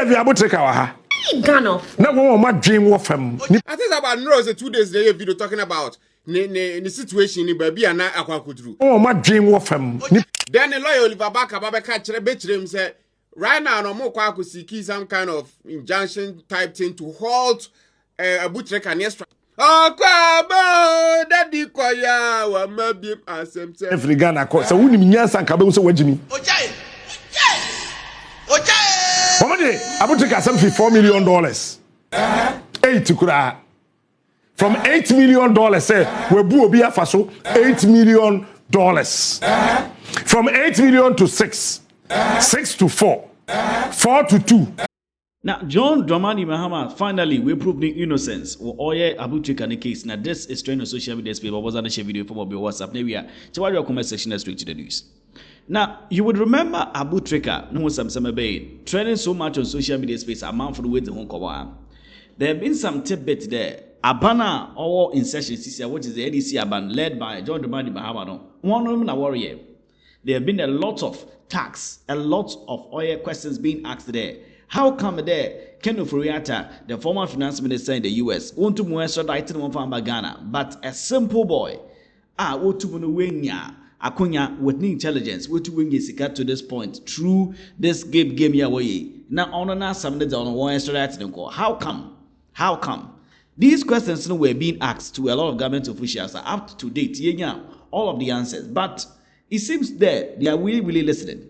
David Abu Trica Lie. Ghana. No one my dream of him. I think about no 2 days later video talking about the situation in baby and Aquacudru. Oh, my dream of him. Then the lawyer Oliver Baka catch a bitch him said, right now, no more Kwaku seeking some kind of injunction type thing to halt Abu Trica Lie. Oh, Kwabo, Daddy Koya, or maybe as himself. Every Ghana court, so wouldn't mean yes and Kabu so Jimmy. Abu Trica some $4 million. 8 to cry. From $8 million, say we bu obi afaso $8 million. From 8 million to 6, 6 to 4, 4 to 2. Now, John Dramani Mahama finally we proved the innocence of Oye Abu Trica Lie case. Now, this is trending on social media space. But was on the share video from your WhatsApp. Now we are. So, your comment section is straight to the news. Now, you would remember Abu Trica, no some trending so much on social media space. A man for the way the Hong Kong. There have been some tidbits there. Abana or in session, which is the ADC Aban led by John Dramani Mahama. No, one woman a warrior. There have been a lot of tax, a lot of oil questions being asked there. How come there, Ken Oforiatta, the former finance minister in the US, want to move extradited one from Ghana, but a simple boy, want to win Akunya with new intelligence, what to win Yesika to this point through this game here way. Now on some days on one extradited call. How come? How come? These questions were being asked to a lot of government officials are up to date. All of the answers, but it seems that they are really listening.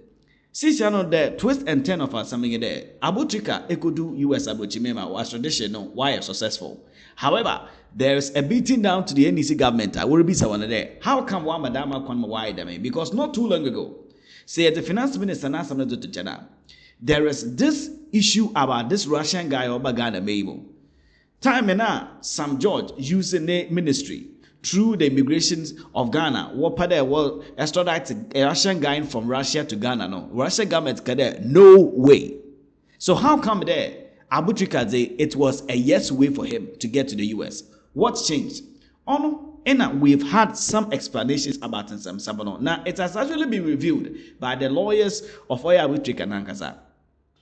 Since you know the twist and turn of something there, Abu Trica could do US Abu Chimema was traditional, why successful. However, there is a beating down to the NDC government. I will be someone there. How come one Madama Kwanma why them? Because not too long ago, say the finance minister now something to China. There is this issue about this Russian guy over Ghana Mabel. Time and now, Sam George using the ministry through the immigration of Ghana, what part will extradite a Russian guy from Russia to Ghana? No, Russian government can there no way. So how come there? Abu Trica say it was a yes way for him to get to the US. What's changed? Oh no, and we've had some explanations about some Sabano. Now it has actually been reviewed by the lawyers of Abu Trica Nankasa.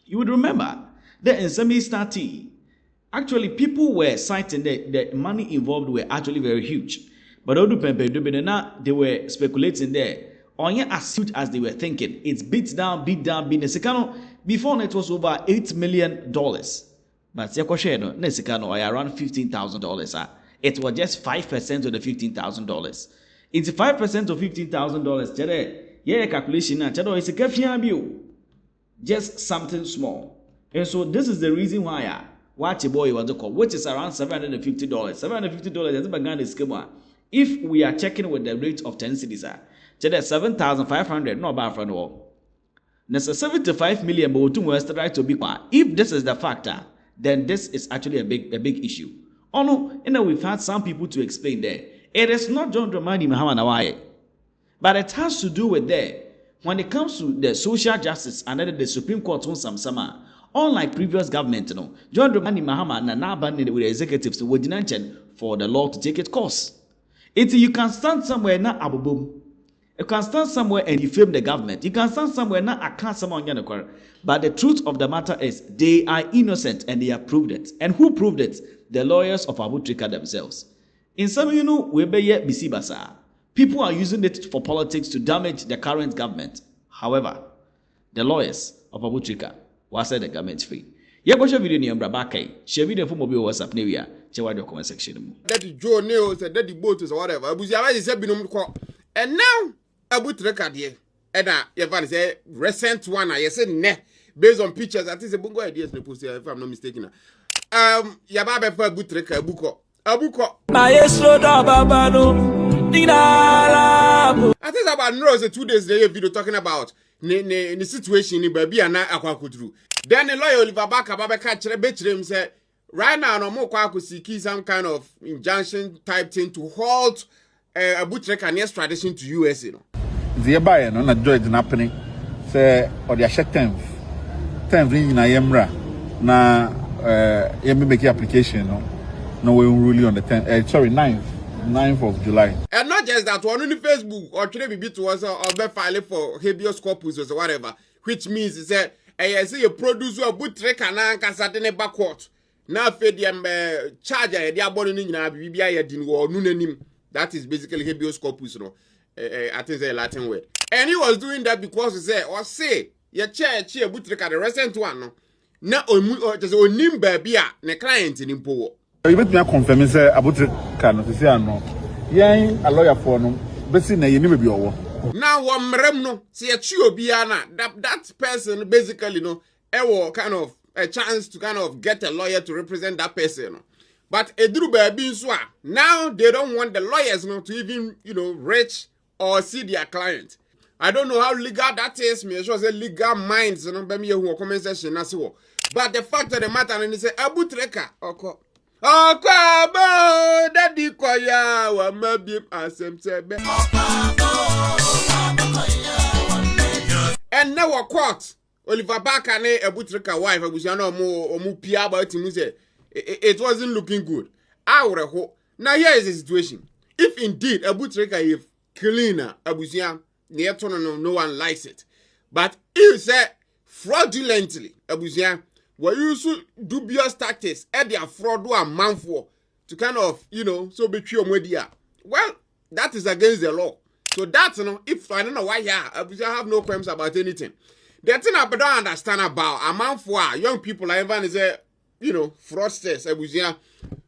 You would remember that in some study, actually people were citing that the money involved were actually very huge. But they were speculating there. Only as huge as they were thinking. It's beat down. Before it was over $8 million. But around $15,000. It was just 5% of the $15,000. It's 5% of $15,000. Yeah, calculation. Just something small. And so this is the reason why watch a boy was called, which is around $750. $750 is a Ghana schema. If we are checking with the rate of 10 cities, that's 7,500, not bad for all. There's 75 million, but to be quiet. If this is the factor, then this is actually a big issue. Oh no, we've had some people to explain there. It is not John Dramani Mahama, but it has to do with there. When it comes to the social justice and then the Supreme Court on some summer, unlike previous government, John Dramani Mahama and now banded with the executives to for the law to take its course. You can stand somewhere now, Abu Boom. You can stand somewhere and defame the government. You can stand somewhere now, I can't someone. But the truth of the matter is, they are innocent and they have proved it. And who proved it? The lawyers of Abu Trica themselves. In some, we be yet bisibasa. People are using it for politics to damage the current government. However, the lawyers of Abu Trica will set the government free. Yeah, watch a video near Brabakai. Share video for mobile WhatsApp Nevia. Check out the comment section. Daddy Joe Nails, Daddy Boats, or whatever. Abu Trica is a binum call. And now, Abu Trica, dear. And Evan say recent one. I said, ne, based on pictures. I think it's a bungo ideas. If I'm not mistaken. Yababe for Abu Trica, Abuko. Maestro da Babano. I think about no 2 days later video talking about the situation in baby and Aquacudru. Then the lawyer Oliver Baka catch a bitch him said, right now, no more Kwaku seeking some kind of injunction type thing to halt Abu Trica Lie extradition to US. The buyer, no, not George happening. Say, or the short 10th in Yemra. Now, you make your application, no, we will rule on the 10th, 9th of July. And not just that, one on Facebook or Twitter be to us or be filing for habeas corpus or whatever, which means is that say you produce Abu Trica na nkasa de ne ba court na fe de charge e de abon ni nyina bibia ye din wo nu nanim. That is basically habeas corpus no. I think it's a Latin word. And he was doing that because he say your church Abu Trica the recent one no. Na just onim bia ne client ni mpo. You bet me confirm say Abu Trica no say ano. Yen a lawyer for no besi na yeni be owo. Now one mrem no say chi obi na that person basically no kind of a chance to kind of get a lawyer to represent that person. No. But eduru baby nso now they don't want the lawyers no to even reach or see their client. I don't know how legal that is. Me sure say legal minds no be me who comment section na so. But the fact of the matter is say Abu Trica oko abo daddy koya wa mabim asem sebe. And now court Oliver Barker and Abu Trica wife abusiano omu pia about him say it wasn't looking good. Now here is the situation. If indeed Abu Trica is cleaner abusian no one likes it. But if say fraudulently abusian were used dubious tactics at their fraud or man for to kind of so betray media. Well, that is against the law. So that's if I don't know why abusian have no crimes about anything. The thing I don't understand about a man for young people like even say fraudsters abusian.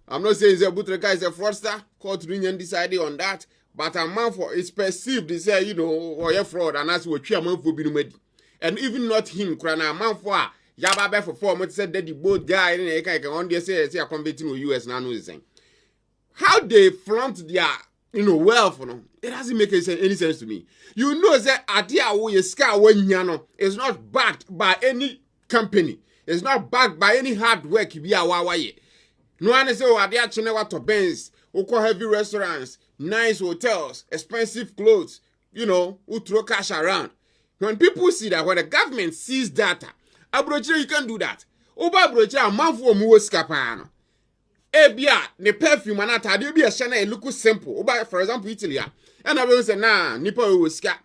I'm not saying Abu Trica is a fraudster. Court union decided on that. But a man for is perceived they say or a fraud and that's what man for being and even not him crana a man for Yaba for 4 months said that the boat guy and can on there say are competing with US now is saying how they flaunt their wealth it doesn't make any sense to me. You know that idea we scar when is not backed by any company. It's not backed by any hard work be a wawaye. No one say idea chinewa to Benz, oko heavy restaurants, nice hotels, expensive clothes, who throw cash around. When people see that, when the government sees data, abrochire you can do that. Oba abrochire a man for mu skapano. Ebia ne perfume anata de bi a shana e look simple. Oba for example Italy and I will say nah nipa we ska.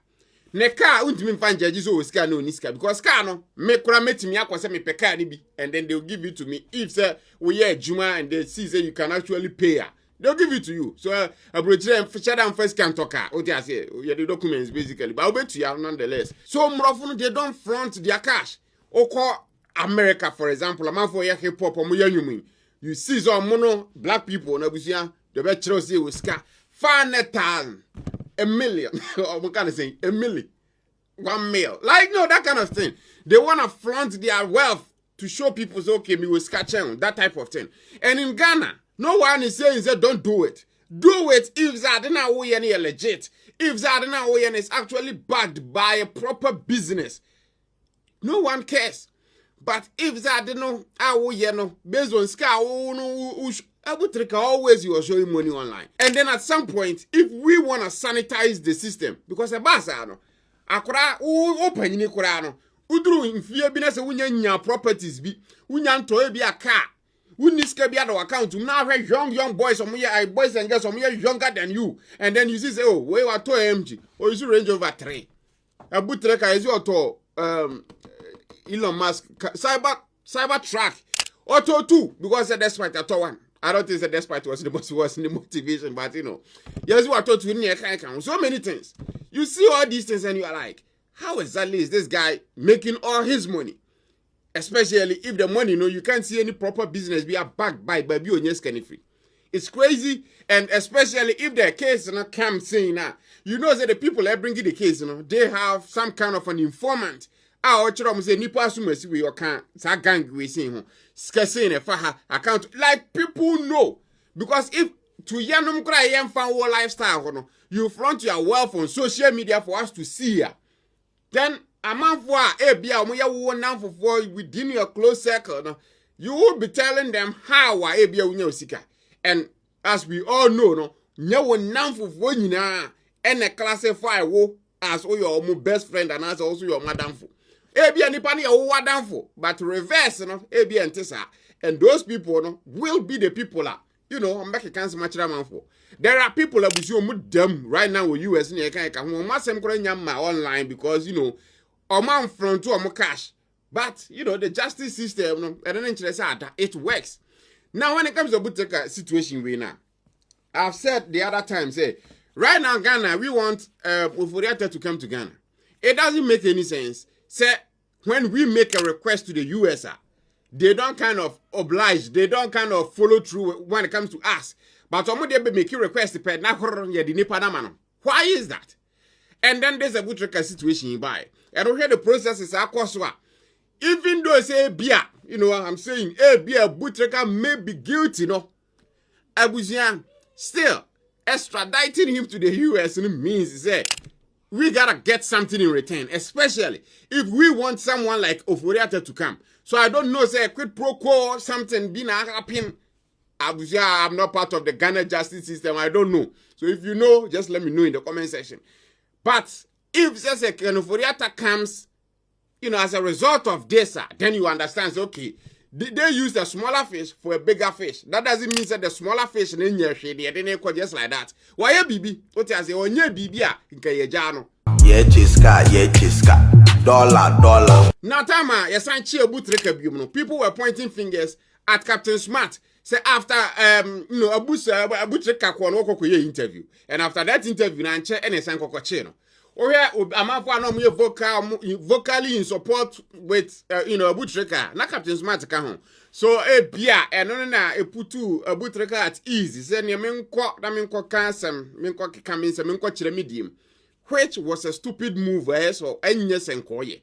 Ne car untimi mfa njaji so ska no ni ska because car no me kura metimi akwose me peka ni bi and then they'll give it to me if say we hear juma and they see say you can actually pay. They'll give it to you. So abrochire and first can talk o dey say the documents basically but I'll bet you nonetheless. So mrofunu they don't front their cash. Oko America for example a man for your hip hop omo yanyum you see some mono black people na busia the be chiro say we ska 500,000 a million or we can say a million 1 mil like no that kind of thing. They want to flaunt their wealth to show people say okay me we ska that type of thing. And in Ghana no one is saying that don't do it if Zadina Oyen is legit, if Zadina Oyen is actually backed by a proper business. No one cares. But if that based on Sky, Abu Trica always you are showing money online. And then at some point, if we want to sanitize the system, because a basano, akora open ni kurano, udru in fear biness unya properties be unyan to be a car. Uniska be at account to now have young boys, some boys and girls some younger than you. And then you see oh, we are 2 MG or you range over 3. Abu Trica is your to Elon Musk cyber track auto 2 because despite auto 1 I don't think despite was the motivation but yes what auto 2 so many things you see all these things and you are like how exactly is this guy making all his money, especially if the money you can't see any proper business be backed by baby on yes free. It's crazy. And especially if the case comes saying that that the people that bring the case they have some kind of an informant. Say nipa asumasi we can sa gang we see skase ne fa ha account like people know because if to yanum kra yem fan wo lifestyle you flaunt your wealth on social media for us to see ya then a man for bia omo ye wo nan for within your close circle you will be telling them how bia unya osika and as we all know nya wo nan for nyina and classify wo as your best friend and as also your madam for Ebia nipa ni yawo wadanfo but reverse ebia ntesa and those people will be the people I'm back cancer machira manfo. There are people that busi omu dem right now with US ni e kan ho masem kro nyam ma online because oman front to omo cash But, you know, the justice system, no, I don't interest it works. Now, when it comes to Abu Trica situation, we now, I've said the other time, say, right now, Ghana, we want Oforiatta to come to Ghana. It doesn't make any sense. Say, when we make a request to the US, they don't kind of oblige, they don't kind of follow through when it comes to us. But when they make a request, why is that? And then there's a Abu Trica situation you buy. And we hear the process is even though say Bia, you know what I'm saying, Bia Abu Trica may be guilty, no. Abuzian, still extraditing him to the US means say we gotta get something in return, especially if we want someone like Oforiatta to come. So I don't know, say a quid pro quo or something being happening. I'm not part of the Ghana justice system. I don't know. So if you know, just let me know in the comment section. But if say a Oforiatta comes, you know, as a result of this, then you understand, okay, they use a smaller fish for a bigger fish. That doesn't mean that the smaller fish in your shade, they didn't just like that. Why a BB? What I say, on your BB, in Kayajano. Yeah, chiska, dollar. Now, Tama, yes, I cheer Abu Trica. People were pointing fingers at Captain Smart. Say after you know, Abu Trica kwano interview. And after that interview, na nche ene san kokochino. Oya amafo no mo vocally in support with you know, Abu Trica. Na Captain Smart ka ho. So bia eno na eputu Abu Trica at ease. Say ne menko na menko kansem, menko kikamense, menko chire medium. Which was a stupid move, so enye senkoye.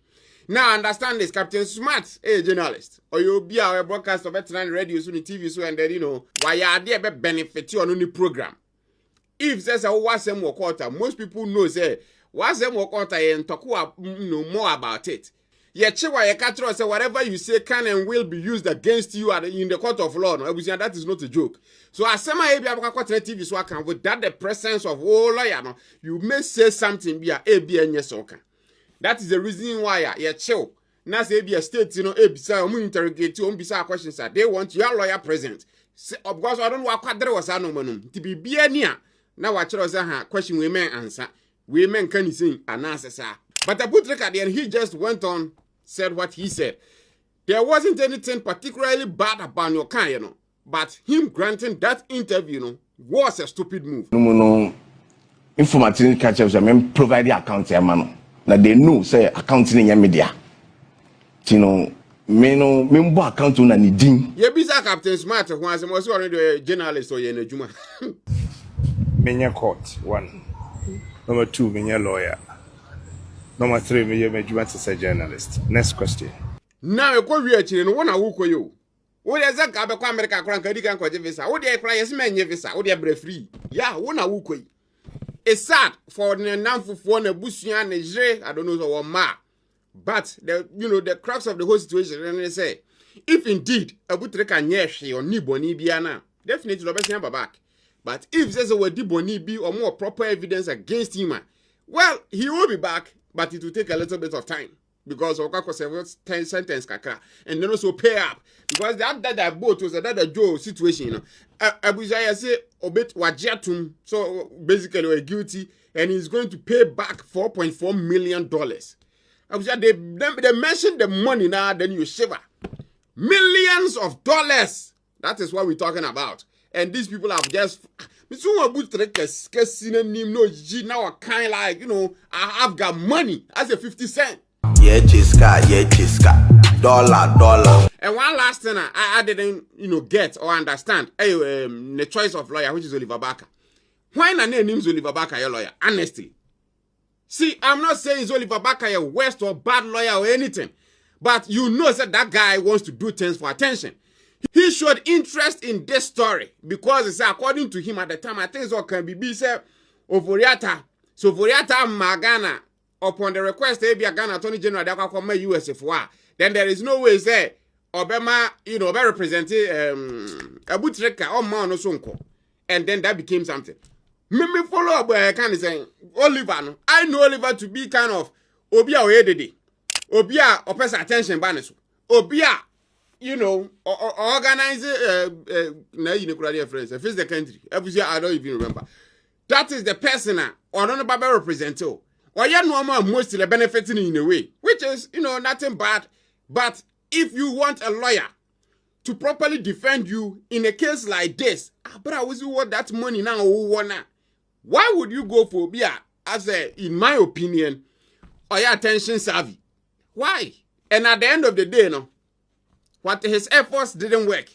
Now understand this, Captain Smart, a journalist, or you'll be a broadcast of veteran radio, soon TV, so and then you know why are there benefit you on any program. If there's a wasem work quarter, most people know say wasem work quarter and talk you know more about it. Yet Chewa Yekatro say whatever you say can and will be used against you in the court of law. No, that is not a joke. So as some TV so I can without the presence of lawyer, no, you may say something be a ABN yes okay. That is the reason why you chill. Now say be a state, you know, ABC interrogate you, bisa questions. They want your lawyer present. Of course, I don't know what quadre was anomanum. To be near. Now watch us question women answer. Women can sing an answer, sir. But Abu Trica then he just went on, said what he said. There wasn't anything particularly bad about your kind, you know. But him granting that interview, you know, was a stupid move. No. Informative catch-ups, I mean, provide the account, man. Now they know, say, accounting in your media. You know, me account on any ding. You be Captain Smart, who was already a journalist or in a Juma. Menya court, 1. Number 2, menya lawyer. Number 3, menya as a journalist. Next question. Now, you go reach in one hour for you. What is that? America, Crank, visa. What do you cry as men visa? What do you free? Yeah, 1 hour. It's sad for the non-for one Bussian I don't know so ma. But the you know the crux of the whole situation, and they say, if indeed Abu Trica nyeshi or Niboni biana, definitely the best number back. But if there's a Diboni be or more proper evidence against him, well, he will be back, but it will take a little bit of time. Because Okako was 10 sentence kakra, and then also pay up. Because that boat was another Joe situation, you know. Abujaya say obet wajatum, so basically we're guilty, and he's going to pay back $4.4 million. Abujaya, they mentioned the money now, then you shiver. Millions of dollars. That is what we're talking about. And these people have just now kind like, you know, I have got money as a 50 cent. Yeah, chiska, dollar. And one last thing I didn't, you know, get or understand, the choice of lawyer, which is Oliver Barker. Why not name Oliver Barker your lawyer? Honestly. See, I'm not saying is Oliver Barker a worst or bad lawyer or anything, but you know that guy wants to do things for attention. He showed interest in this story because it's according to him at the time, I think it can be said, Oforiatta. So Oforiatta Magana. Upon the request, Ghana Attorney General, they come USFR. Then there is no way say Obama, you know, representing Abu Trica or man or sonko, and then that became something. Me follow up where I can say Oliver. No, I know Oliver to be kind of Obia Oyedede, Obia opes attention banesu, Obia, you know, organize friends, face the country. Every year I don't even remember. That is the person or non Baba representative. Or you know mostly benefiting in a way, which is, you know, nothing bad. But if you want a lawyer to properly defend you in a case like this, but I was want that money now. Why would you go for as in my opinion, or your attention savvy? Why? And at the end of the day, no, what his efforts didn't work.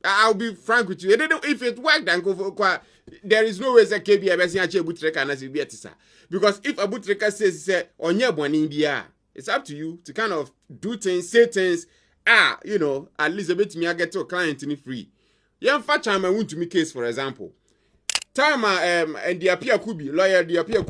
I'll be frank with you. If it worked, then go for there is no way that KB Abu Trica and Asibetisa. Because if Abu Trica says on your one India, it's up to you to kind of do things, say things. You know, at least a bit me I get to a client in free. Yeah, fat time I want to make case, for example. Time and the appear could be lawyer, the appear